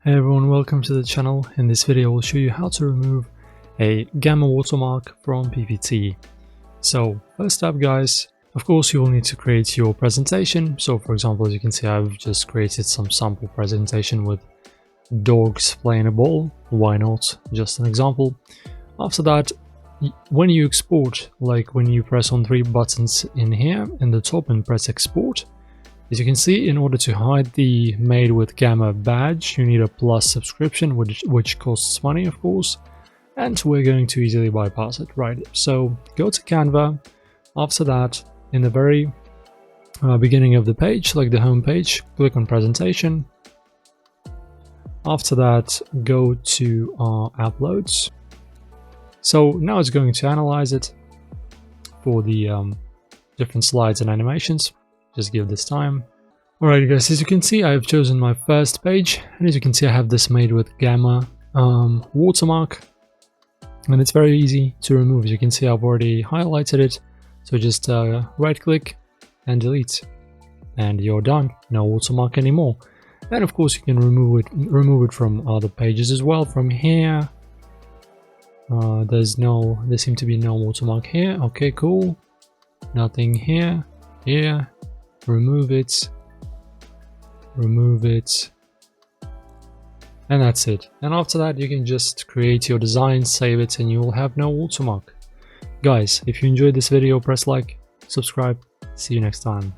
Hey everyone, welcome to the channel. In this video I'll show you how to remove a gamma watermark from PPT. So first up guys, of course you will need to create your presentation. So for example, as you can see, I've just created some sample presentation with dogs playing a ball. Why not? Just an example. After that, when you export, like when you press on 3 buttons in here in the top and press export, as you can see, in order to hide the made with gamma badge, you need a plus subscription, which costs money, of course, and we're going to easily bypass it, right? So go to Canva. After that, in the very beginning of the page, like the home page, click on presentation. After that, go to uploads. So now it's going to analyze it for the different slides and animations. Just give this time. Alright guys, as you can see, I've chosen my first page, and as you can see, I have this made with gamma watermark, and it's very easy to remove. As you can see, I've already highlighted it, so just right click and delete, and you're done. No watermark anymore. And of course you can remove it from other pages as well. From here, there seems to be no watermark here. Okay, cool. Nothing here. Here. Remove it, and that's it. And after that, you can just create your design, save it, and you will have no watermark. Guys, if you enjoyed this video, press like, subscribe. See you next time.